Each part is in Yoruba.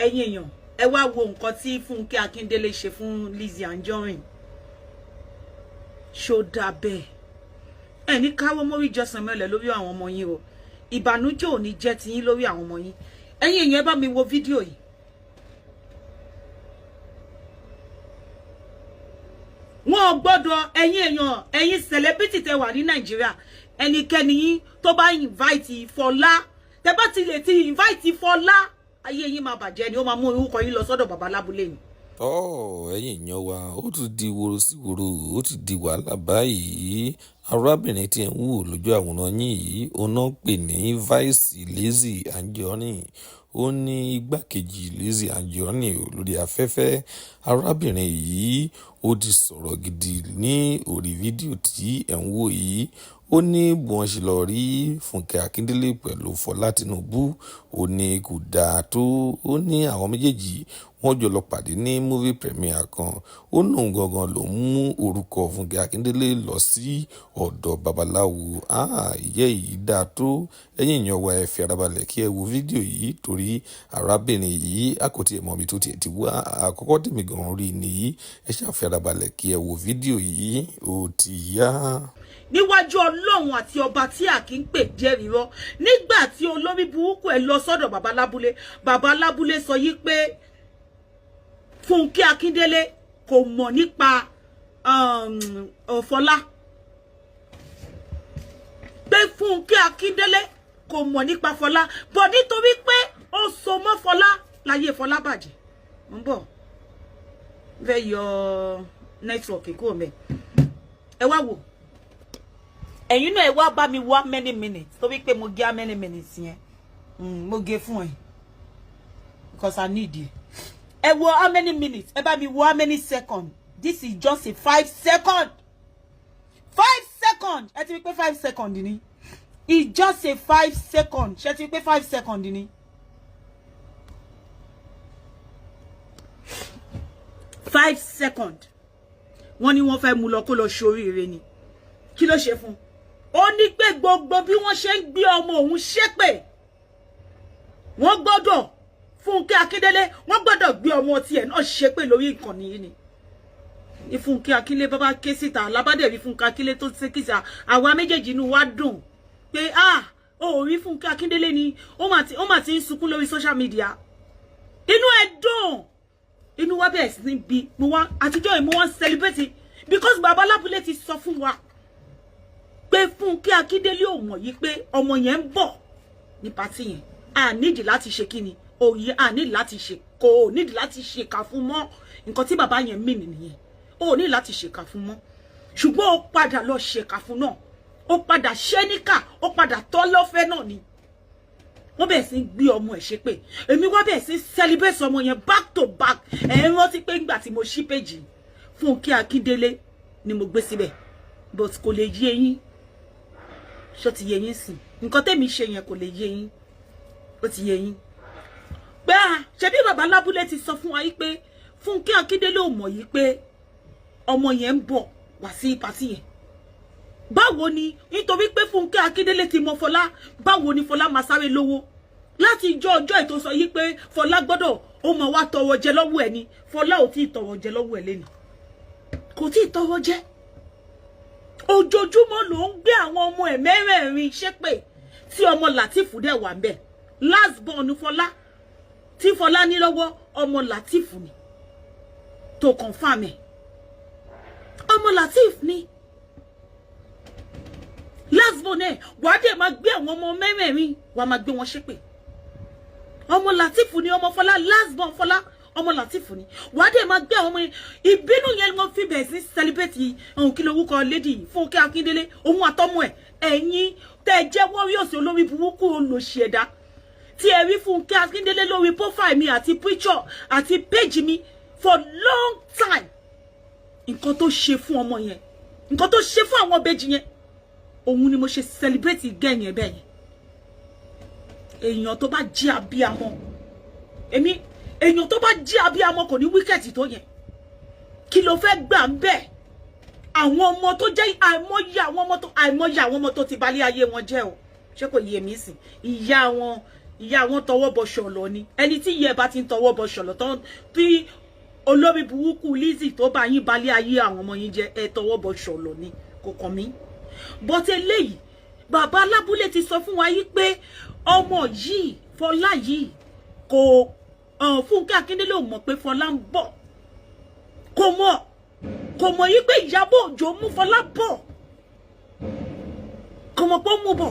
ẹ̀yin èèyàn ẹ wá wo nǹkan tí Fúnkẹ́ Akíndélé ṣe fún Lizzy Anjorin ṣó dà bẹ́ẹ̀ ẹ ní káwọ́ mórí jọsàn mẹ́lẹ̀ lórí àwọn ọmọ yín o ìbànújẹ́ ò ní jẹ́ tiyín lórí àwọn ọmọ yín ẹ̀yin èèyàn ẹ bá mi wo fídíò yìí wọn gbọ́dọ̀ ẹ̀yin èèyàn ẹ̀yin celebrity tẹ́ wà ní Nàìjíríà ẹnikẹ́ni yín tó bá invite Fọlá tẹ́ bá ti lè ti invite Fọlá ayé yín máa bàjẹ́ ni ó máa mú orúkọ yín lọ sọ́dọ̀ bàbá lábúlé ni. ẹ̀yin èèyàn wa ó tún di woro sí woro ó ti di wàhálà báyìí arábìnrin tí ẹ̀ ń wò lójú àwòrán yín yìí òun náà pè ní Vice Lizzy Anjorin ó ní igbákejì Lizzy Anjorin lórí afẹ́fẹ́ arábìnrin yìí ó ti sọ̀rọ̀ gidi ní orí fídíò tí ẹ̀ ń wò yìí ó ní bí wọ́n ṣe lọ rí Fúnkẹ́ Akíndélé pẹ̀lú Fọlá Tinubu ó ní kò dáa tó ó ní àwọn méjèèjì wọ́n jọ lọ pàdé ní movie premiere kan ó lóun gangan ló mú orúkọ Fúnkẹ́ Akíndélé lọ sí ọ̀dọ̀ babaláwo ìyẹ́ yìí dáa tó ẹ̀yin èèyàn wa ẹ fi ara balẹ̀ kí ẹ wo fídíò yìí torí arábìnrin yìí àkótí ẹ̀ mọ́ mi tó tiẹ̀ ti wá àkọ́kọ́ tèmi gan rí nìyí ẹ ṣáà fi ara balẹ̀ kí ẹ wo fídíò yìí ó ti yá. Níwájú Ọlọ́run àti ọba tí a kì í pè jẹ́rìí rọ́ nígbà tí olórí burúkú ẹ̀ lọ sọ́dọ̀ bàbá lábúlé sọ yí pé Fúnkẹ́ Akíndélé kò mọ̀ nípa Fọlá pé Fúnkẹ́ Akíndélé kò mọ̀ nípa Fọlá bọ̀ nítorí pé ó so mọ́ Fọlá láyé Fọlá bàjẹ́ ń bọ̀ fẹ́ yọ nẹ́tíwọ̀kì kúrò mẹ́ ẹ wá wò ẹ̀yin náà ẹ wá bá mi wá many minutes torí pé mo gé how many minutes yẹn mo gé fún ẹ because I need you ẹ wo how many minutes ẹ bá mi wo how many seconds this is just a 5 seconds 5 seconds ẹ ti rí pé 5 seconds ni it's just a 5 seconds ṣé ti rí pé 5 seconds ni 5 seconds wọ́n ní wọ́n fẹ́ mú lọ kó lọ ṣoríire ni kí ló ṣe fún ó ní pé gbogbo bí wọ́n ṣe ń gbé ọmọ òun ṣépè wọ́n gbọ́dọ̀ Fúnkẹ́ Akíndélé wọ́n gbọ́dọ̀ gbé ọmọ tiẹ̀ náà ṣépè lórí ìkànnì yìí ni ní Fúnkẹ́ Akíndélé bàbá ké síta lábádẹ rí Fúnkẹ́ Akíndélé tó ṣe kíṣà àwa méjèèjì inú wa dùn pé ó rí Fúnkẹ́ Akíndélé ni ó mà ti ń sunkún lórí social media inú ẹ̀ dùn inú wa bẹ̀rẹ̀ sí ní bí mo wá àtijọ́ yìí mo wá celebrate because bàbá lábúlé ti sọ fún wa pé Fúnkẹ́ Akíndélé ò mọ̀ yìí pé ọmọ yẹn ń bọ̀ ní pàtí yẹn a nídìí láti ṣe kíni òye a nídìí láti ṣe kò nídìí láti ṣe kà fún mọ́ nǹkan tí bàbá yẹn mì nìyẹn ó ní láti ṣe kà fún mọ́ ṣùgbọ́n ó padà lọ ṣe kà fún náà ó padà ṣe níkà ó padà tọ́ lọ́fẹ́ náà ni wọ́n bẹ̀rẹ̀ sí gbé ọmọ ẹ̀ ṣépè èmi wá bẹ̀rẹ̀ sí celebrate ọmọ yẹn back to back ẹ̀ ń rántí pé ńgbà tí mo ṣí péjì Fúnkẹ́ Akíndélé ni mo gbé síbẹ̀ but kò lè yé yín ṣó ti yé yín sìn nǹkan tẹ́mi ṣe yẹn kò lè yé yín ó ti yé yín pé ṣe bí bàbá lábúlé ti sọ fún wa yìí pé Fúnkẹ́ Akíndélé ò mọ̀ yìí pé ọmọ yẹn ń bọ̀ wá sí pàtí yẹn báwo ni nítorí pé Fúnkẹ́ Akíndélé ti mọ Fọlá báwo ni Fọlá máa sáré lówó láti ọjọ́ ètò sọ yìí pé Fọlá gbọ́dọ̀ ó máa wá tọrọ jẹ lọ́wọ́ ẹ̀ ni Fọlá ò tí ì tọrọ jẹ lọ́wọ́ ẹ̀ lẹ́nu kò tí ì tọrọ jẹ ojoojúmọ́ ló ń gbé àwọn ọmọ ẹ̀ mẹ́rẹ̀ẹ̀rin ṣépè tí ọmọ Latifu dẹ̀ wà ń bẹ̀ last born Fọlá tí Fọlá ní lọ́wọ́ ọmọ Latifu ni tó confirm ẹ̀ ọmọ Latif ni last born ẹ̀ wàá dẹ̀ máa gbé àwọn ọmọ mẹ́rẹ̀ẹ̀rin wàá máa gbé wọn ṣépè ọmọ Latifu ni ọmọ Fọlá last born Fọlá ọmọ Latifu ni wàá dẹ̀ máa gbé àwọn ọmọ ìbínú yẹn ni wọ́n fi bẹ̀rẹ̀ sí celebrate ohun kí lorúkọ lady Fúnkẹ́ Akíndélé òun àtọmọ ẹ̀ ẹ̀yin tẹ́ ẹ jẹ́ warriors olórí burúkú olóṣì ẹ̀dá tí ẹ rí Fúnkẹ́ Akíndélé lórí profile mi àti picture àti page mi for long time nǹkan tó ṣe fún ọmọ yẹn nǹkan tó ṣe fún àwọn ìbejì yẹn òun ni mo ṣe celebrate gẹ̀yìn bẹ́ẹ̀ yẹn èèyàn tó bá jí abíamọ èèyàn tó bá jí abíamọ kò ní wíkẹ̀tì tó yẹn kí ló fẹ́ gbà ń bẹ́ẹ̀ àwọn ọmọ tó jẹ́ àìmọye àwọn ọmọ tó ti balẹ̀ ayé wọn jẹ́ o ṣé kò yé mi sìn ìyá wọn ìyá wọn tọwọ́ bọ ṣọ̀lọ̀ ni ẹni tí ìyá ẹ bá ti ń tọwọ́ bọ ṣọ̀lọ̀ tán tí olórí burúkú Lizzy tó bá yín balẹ̀ ayé àwọn ọmọ yín jẹ́ ẹ tọwọ́ bọ ṣọ̀lọ̀ ni kò kàn mí but eléyìí bàbá alábúlé ti sọ fún wa yìí pé ọmọ yìí Fọlá yìí kò Fúnkẹ́ Akíndélé ò mọ̀ pé Fọlá ń bọ̀ kò mọ̀ yìí pé Ìyábọ̀ Òjó mú Fọlá bọ̀ kò mọ̀ pé ó mú bọ̀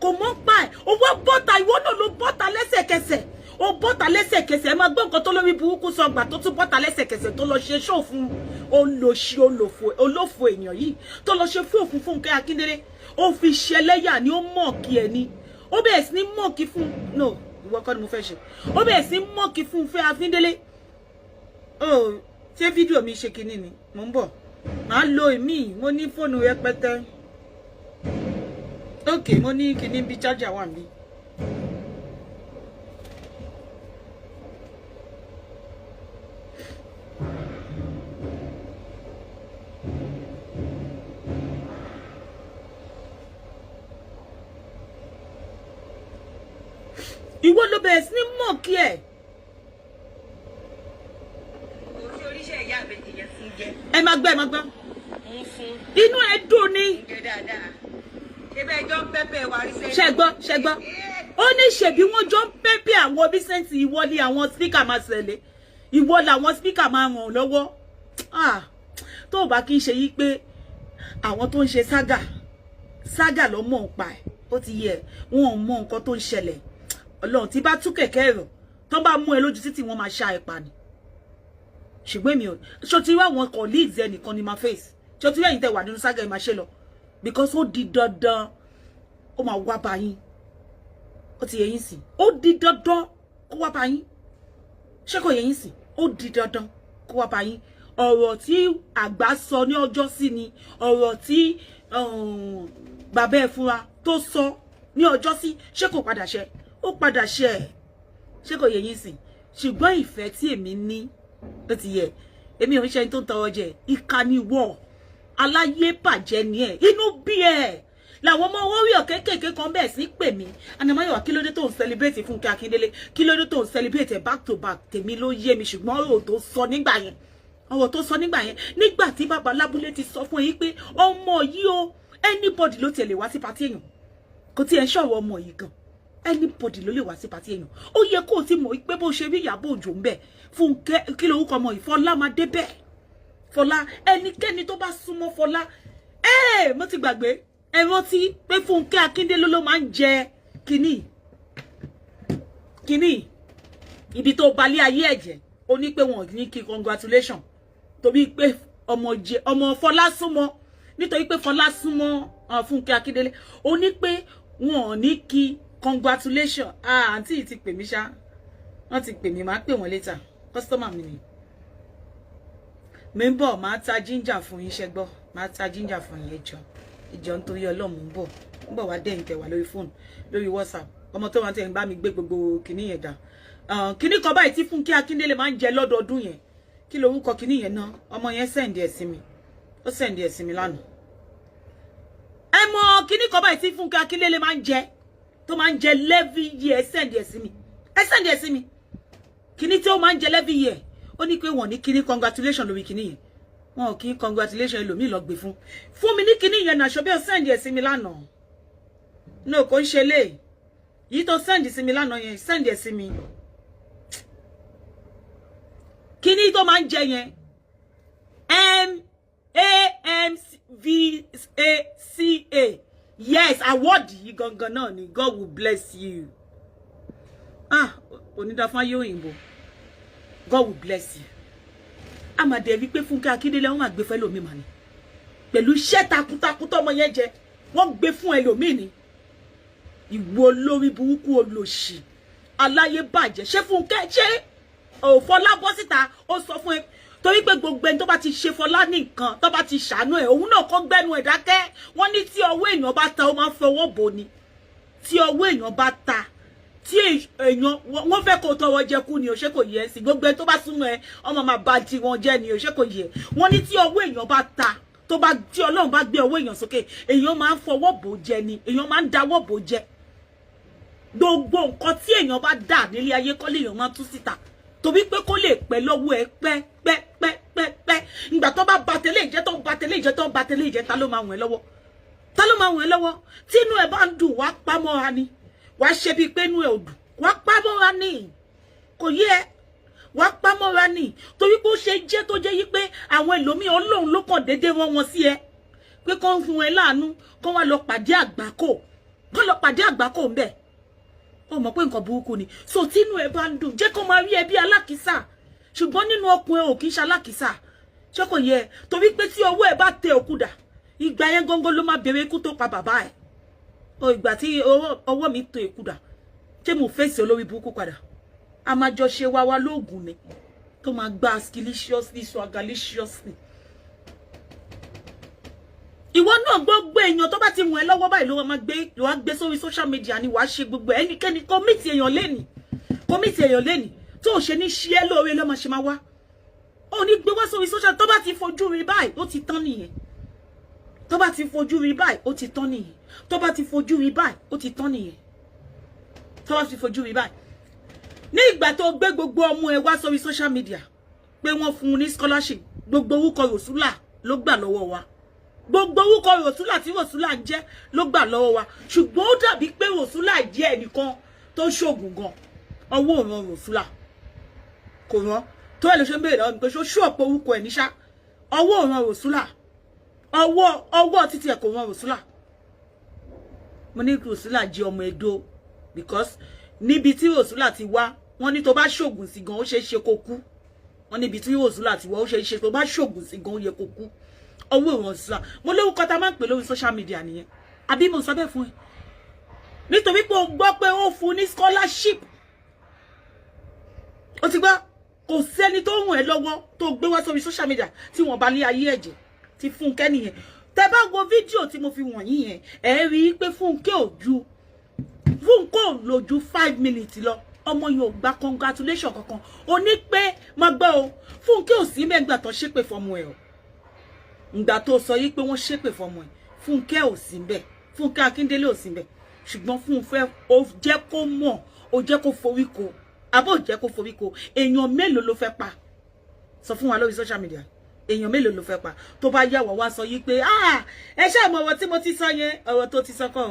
kò mọ̀ pa ẹ̀ ó wá bọ́ta ìwọ náà ló bọ́ta lẹ́sẹ̀kẹsẹ̀ ó bọ́ta lẹ́sẹ̀kẹsẹ̀ ẹ máa gbọ́ nǹkan tó lórí burúkú sọ gbà tó tún bọ́ta lẹ́sẹ̀kẹsẹ̀ tó lọ ṣe ṣó fún olóṣì olófò èèyàn yìí tó lọ ṣe fún òfin Fúnkẹ́ Akíndélé ó fi ṣẹlẹ́yà ni ó mọ̀ọ́kì ẹ̀ ni ó bẹ̀rẹ̀ sí ní mọ̀ọ́kì fún no ìwọ kọ́ ni mo fẹ́ ṣe ó bẹ̀rẹ̀ sí ní mọ̀ọ́kì fún Fúnkẹ́ Akíndélé ṣé fídíò mi ṣe kinní ni mò ń bọ̀ màá lo èmi mo ní fóònù rẹpẹtẹ ok mo ní kinní bí chájà wà mí. Ìwọ ló bẹ̀rẹ̀ sí ní mọ̀ kí ẹ̀. Orí oríṣẹ́ ìyá mi ti yẹ sí jẹ́. Ẹ máa gbọ́ ẹ máa gbọ́. Ń fún. Inú ẹ dùn ni. Ǹjẹ́ dáadáa. Ṣé bẹ́ẹ̀ jọ ń pẹ́pẹ́ wa rí sẹ́yìn? Ṣé gbọ́. Ó ní ṣèbí wọ́n jọ ń pẹ́pẹ́ àwọn Bísẹ́ǹtì ìwọ ni àwọn spíkà máa ṣẹlẹ̀. Ìwọ làwọn spíkà máa ràn lọ́wọ́. Tó o bá kí n ṣe yí pé àwọn tó ń ṣe ságà ló mọ̀ ń pa ẹ̀. Ó ti yẹ wọn ò mọ nǹkan tó ń ṣẹlẹ̀. Ọlọ́run tí bá tú kẹ̀kẹ́ ẹ̀rọ tó bá mú ẹ lójú títì wọ́n máa ṣá ẹ pa ni ṣùgbọ́n mi ò ṣó ti rí àwọn colleagues ẹnìkan ni máa face ṣó ti rí ẹ̀yin tẹ́ wà nínú ságà ẹ máa ṣe lọ because ó di dandan ó máa wá bá yín ó ti yẹ yín sí ó di dandan kó wá bá yín ṣé kò yẹ yín sí ó di dandan kó wá bá yín ọ̀rọ̀ tí àgbà sọ ní ọjọ́ sí ni ọ̀rọ̀ tí bàbá ẹ̀ fúnra tó sọ ní ọjọ́ sí ṣé kò padà ṣe ó padà ṣe ẹ̀ ṣé kò yẹ yín sìn ṣùgbọ́n ìfẹ́ tí èmi ní ó ti yẹ èmi ò ń ṣe ẹni tó ń tọrọ jẹ ìka ni wọ aláyé bàjẹ́ ni ẹ̀ inú bí ẹ̀ làwọn ọmọ warrior kéékèèké kan bẹ́ẹ̀ sí pè mí Anamáyọ̀wá kí ló dé tó ń celebrate Fúnkẹ́ Akíndélé kí ló dé tó ń celebrate back to back tèmi ló yé mi ṣùgbọ́n ọ̀rọ̀ tó sọ nígbà yẹn nígbà tí bàbá lábúlé ti sọ fún yín pé ọmọ yìí o anybody ló tiẹ̀ lè wá sí pàtí èèyàn kò tiẹ̀ ń ṣọ̀rọ̀ ọmọ yìí gan anybody ló lè wá sí pàtí èèyàn ó yẹ kó o ti mọ̀ pé bó ṣe rí Ìyábọ̀ Òjó ń bẹ̀ Fúnkẹ́ kí lorúkọ ọmọ yìí Fọlá máa dé bẹ́ẹ̀ Fọlá ẹnikẹ́ni tó bá súnmọ́ Fọlá mo ti gbàgbé ẹ rántí pé Fúnkẹ́ Akíndélé ló máa ń jẹ kínní ibi tó balẹ̀ ayé ẹ̀jẹ̀ ó ní pé wọn ò ní kí congratulation torí pé ọmọ Fọlá súnmọ́ nítorí pé Fọlá súnmọ́ Fúnkẹ́ Akíndélé ó ní pé wọn ò ní kí congratulation àǹtí ti pè mí ṣá wọ́n ti pè mí máa pè wọ́n later customer mi ni mi ń bọ̀ máa ta ginger fún yín ṣẹ́gbọ́ máa ta ginger fún yín ìjọ nítorí Ọlọ́run ń bọ̀ wá dẹ́yìn tẹ̀ wá lórí fóònù lórí WhatsApp ọmọ tó wà tẹ̀ ń bá mi gbé gbogbo kìíní yẹn dà kìíní kan báyìí tí Fúnkẹ́ Akíndélé máa ń jẹ lọ́dọọdún yẹn kí lorúkọ kìíní yẹn náà ọmọ yẹn sẹ́ǹdì ẹ̀ sí mi ó sẹ́ǹdì ẹ̀ sí mi lánàá ẹ mọ kìíní kan báyìí tí Fúnkẹ́ Akíndélé máa ń jẹ tó máa ń jẹ lẹ́fì yẹ ẹ sẹ́ǹdì ẹ̀ sí mi kíní tí ó máa ń jẹ lẹ́fì yẹ ó ní pé wọ́n ní kíní congratulation lórí kíní yẹn wọn ò kí congratulation ẹlòmíì lọ gbé fún mi ní kíní yẹn náà ṣọbẹ́ ó sẹ́ǹdì ẹ̀ sí mi lánàá no kò ń ṣe lé yìí tó sẹ́ǹdì sí mi lánàá yẹn sẹ́ǹdì ẹ̀ sí mi kíní tó máa ń jẹ yẹn MAMVACA yes award yìí gangan náà ni God will bless you onídàáfún ayé òyìnbó God will bless you amade rí pé Fúnkẹ́ Akíndélé wọ́n máa gbé fún ẹlòmíì mà ní pẹ̀lú iṣẹ́ takuntakun tọ́mọ yẹn jẹ wọ́n gbé fún ẹlòmíì ní ìwọ lórí burúkú olòṣì aláyé bàjẹ́ ṣé Fúnkẹ́ ṣé Fọlá bọ́ síta ó sọ fún ẹ torí pé gbogbo ẹni tó bá ti ṣe Fọlá ní nǹkan tó bá ti ṣàánú ẹ òun náà kọ́ gbẹ́nu ẹ̀ dákẹ́ wọ́n ní tí ọwọ́ èèyàn bá ta ó máa ń fọwọ́ bò ni tí ọwọ́ èèyàn bá ta tí èèyàn wọ́n fẹ́ kó tọwọ́ jẹ kú ni o ṣé kò yẹ sí gbogbo ẹni tó bá súnmọ́ ẹ ọmọ máa bá ti wọn jẹ ni o ṣé kò yẹ wọ́n ní tí ọwọ́ èèyàn bá ta tí Ọlọ́run bá gbé ọwọ́ èèyàn sókè èèyàn máa ń fọwọ́ bò jẹ ni èèyàn máa ń dáwọ́ bò jẹ gbogbo nǹkan tí èèyàn bá dà nílé ayé kọ́ lèèyàn máa tú síta torí pé kó lè pẹ́ lọ́wọ́ ẹ pẹ́ ìgbà tó bá batẹlé ìjẹ́ tó batẹlé ìjẹ́ tó batẹlé ìjẹ́ ta ló máa wọ̀n ẹ́ lọ́wọ́ ta ló máa wọ̀n ẹ́ lọ́wọ́ tí inú ẹ bá ń dùn wá pamọ́ra ni wàá ṣe bíi pé inú ẹ ò dùn wá pamọ́ra ni kò yé ẹ wá pamọ́ra ni torí pé ó ṣe jẹ́ tó jẹ́ yí pé àwọn ẹlòmíì Ọlọ́run ló kàn déédéé wọn sí ẹ pé kó fún ẹ láàánú kó wá lọ pàdé àgbákò ń bẹ̀ ó mọ̀ pé nǹkan burúkú ni so tínú ẹ bá ń dùn jẹ́ kó máa rí ẹ bí alákìísà ṣùgbọ́n nínú ọkùn ẹ ò kì í ṣe alákìísà ṣé kò yẹ torí pé tí ọwọ́ ẹ bá tẹ òkúdà ìgbà yẹn góńgó ló máa bèrè ikú tó pa bàbá ẹ o ìgbà tí ọwọ́ mi tẹ òkúdà ṣé mo fèsì olórí burúkú padà a máa jọ ṣe wá lóògùn ni tó máa gbá skilliciously swagalliciously ìwọ náà gbogbo èèyàn tó bá ti wọ̀n ẹ́ lọ́wọ́ báyìí ló wá gbé sórí social media ni wàá ṣe gbogbo ẹnikẹ́ni kọ́mìtì èèyàn lẹ́nì tó ò ṣe ní ṣí ẹ́ lóore lọ́mọ ṣe máa wá ó ní gbé wá sórí social tó bá ti fojú rí báyìí ó ti tán nìyẹn tó bá ti fojú rí báyìí ó ti tán nìyẹn tó bá ti fojú rí báyìí ó ti tán nìyẹn tó bá ti fojú rí báyìí ní ìgbà tó gbé gbogbo ọmọ ẹ wá sórí social media pé wọ́n fún un ní scholarship gbogbo orúkọ Rosula ló gbà lọ́wọ́ wa gbogbo orúkọ Rosula tí Rosula ń jẹ́ ló gbà lọ́wọ́ wa ṣùgbọ́n ó dàbí pé Rosula jẹ́ ẹnìkan tó ṣoògùn gan ọwọ́ òran Rosula kò rán tó ẹ̀ ló ṣe ń béèrè lọ́wọ́ mi pé ṣó ṣọ́ọ̀pọ̀ orúkọ ẹ̀ níṣá ọwọ́ òran Rosula ọwọ́ títí ẹ̀ kò rán Rosula mo ní Rosula jẹ́ ọmọ Edo because níbi tí Rosula ti wá wọ́n ní tó bá ṣoògùn sí gan ó ṣe é ṣe kó kú wọ́n níbi tí Rosula ti wá ó ṣe é ṣe tó bá ṣoògùn sí gan ó yẹ kó kú ọwọ́ ìwọ̀n sílá mo lórúkọ tá máa ń pè lórí social media nìyẹn àbí mo sọ bẹ́ẹ̀ fún ẹ nítorí pé o gbọ́ pé ó fún ní scholarship ó ti gbọ́ kò sẹ́ni tó ràn ẹ́ lọ́wọ́ tó gbé wá sórí social media tí wọ́n bá lé ayé ẹ̀jẹ̀ ti Fúnkẹ́ nìyẹn tẹ́ bá wo fídíò tí mo fi wọ̀nyí yẹn ẹ rí i pé Fúnkẹ́ ò lò ju 5 minutes lọ ọmọ yẹn ò gba congratulation kankan ó ní pé má gbọ́ o Fúnkẹ́ ò sí mẹ́gbà tó ṣépè fọmọ ẹ̀ o ngbà tó sọ yìí pé wọ́n ṣépè fọmọ ẹ̀ Fúnkẹ́ ò sí ńbẹ̀ Fúnkẹ́ Akíndélé ò sí ńbẹ̀ ṣùgbọ́n Fúnfẹ́ ó jẹ́ kó mọ̀ ó jẹ́ kó forí ko àbó jẹ́ kó forí ko èèyàn mélòó ló fẹ́ pa sọ fún wa lórí social media èèyàn mélòó ló fẹ́ pa tó bá yà wá sọ yìí pé ẹ ṣáà mọ ọ̀rọ̀ tí mo ti sọ yẹn ọ̀rọ̀ tó ti sọ kọ́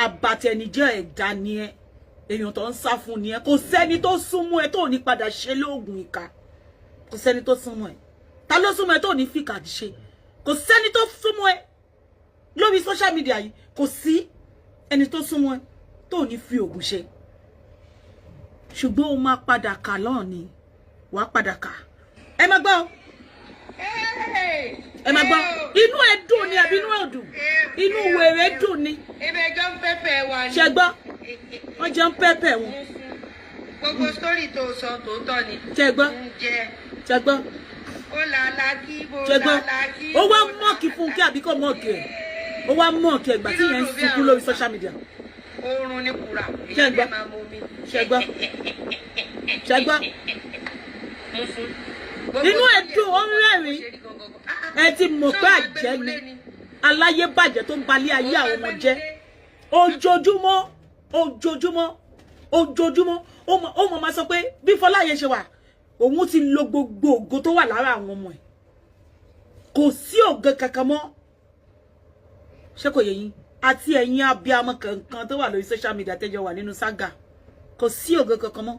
àbàtẹnijẹ́ ẹ̀dá ni ẹ èèyàn tó ń sá fún ni ẹ kò sẹ́ni tó súnmọ́ ẹ tó ní padà ṣe lóògùn ìka kò sẹ́ni tó súnmọ́ ẹ ta ló súnmọ́ ẹ tó ní fìkà ṣe kò sẹ́ni tó súnmọ́ ẹ lórí social media yìí kò sí ẹni tó súnmọ́ ẹ tó ní fi ògùn ṣe ṣùgbọ́n o máa padà kà lọ́ọ̀ ni wàá padà kà ẹ má gbọ́ ẹ má gbọ́ inú ẹ dùn ni àbí inú ẹ dùn inú wèrè dùn ni ebe jọ ń pẹ́pẹ́ wa ni ṣe gbọ́ wọ́n jọ ń pẹ́pẹ́ wọn gbogbo sórí tó sọ tòótọ́ ni ṣe gbọ́ ṣe gbọ́ ó làlá kí bó ṣẹgbọn làlá kí ó wá mọ́ọ̀kì Fúnkẹ́ àbí kò mọ́ọ̀kì ẹ̀ ó wá mọ́ọ̀kì ẹ̀gbà tí yẹn ń sunkún lórí social media oorun ní kura ṣẹgbọn ṣẹgbọn ṣẹgbọn inú ẹ̀ dùn ó ń rẹ́rìn ẹ ti mọ̀ pé àjẹ́ ni aláyé bàjẹ́ tó ń balẹ̀ ayé àwọn ọmọ jẹ́ ojoojúmọ́ ó mọ̀ máa sọ pé bí Fọláyẹ ṣe wà òun ti lo gbogbo ògo tó wà lára àwọn ọmọ ẹ̀ kò sí ògo kankan mọ́ ṣé kò yé yín àti ẹ̀yin abiyamọ kankan tó wà lórí social media tẹ́jọ wà nínú saga kò sí ògo kankan mọ́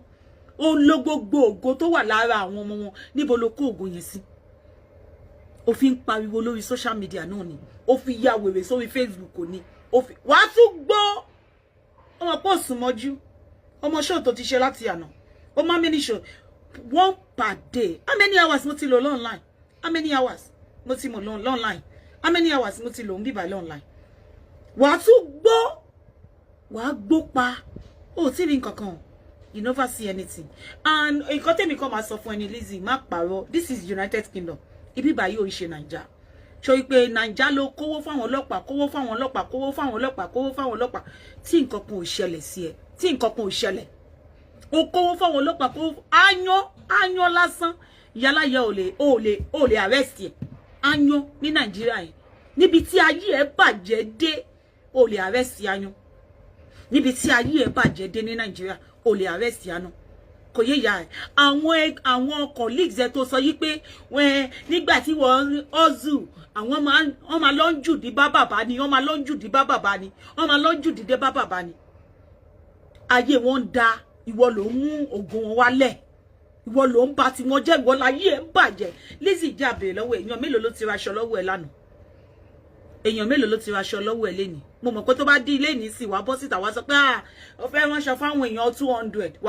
ó lo gbogbo ògo tó wà lára àwọn ọmọ wọn níbo ló kó ògo yẹn sí ó fi ń pariwo lórí social media náà ni ó fi ya wèrè sórí Facebook ni wàá tún gbọ́ ọmọ pọ̀ sùn mọ́jú ọmọ ṣó tó ti ṣe láti àná ó má many show one per day how many hours mo ti lò online how many hours mo ti lò online how many hours mo ti lò ń bíbà online wàá tún gbọ́ wàá gbó pa ó tí rí nǹkan kan you never see anything and nǹkan tèmi kan máa sọ fún ẹni Lizzy má pààrọ̀ this is United Kingdom ibi báyìí ò ń ṣe Naija ṣó pé Naija ló kówó fáwọn ọlọ́pàá tí nǹkan kan ò ṣẹlẹ̀ sí ẹ tí nǹkan kan ò ṣẹlẹ̀ ó kówó fáwọn ọlọ́pàá kó áyán lásán yálàyà ò lè arrest ẹ áyán ní Nàìjíríà yìí níbi tí ayé ẹ bàjẹ́ dé ò lè arrest áyán níbi tí ayé ẹ̀ bàjẹ́ dé ní Nàìjíríà o lè arrest Àánú kò yé ìyá ẹ̀ àwọn colleagues ẹ̀ tó sọ yí pé nígbà tí wọ́n hustle àwọn máa lọ ń jùdí bá bàbá ni wọ́n máa lọ ń jùdí bá bàbá ni wọ́n máa lọ ń jùdí dé bá bàbá ni ayé wọn ń da ìwọ ló ń mú ògùn wọn wálẹ̀ ìwọ ló ń bà tí wọn jẹ́ ìwọ láyé ẹ̀ ń bàjẹ́ Lizzy já bèrè lọ́wọ́ èèyàn mélòó ló ti raṣọ lọ́wọ́ ẹ̀ lánàá èèyàn mélòó ló ti raṣọ lọ́wọ́ ẹ̀ lénìí mo mọ̀ pé tó bá dí ilé ní sí wàá bọ́ síta wá sọ pé ó fẹ́ ránṣọ fáwọn èèyàn 200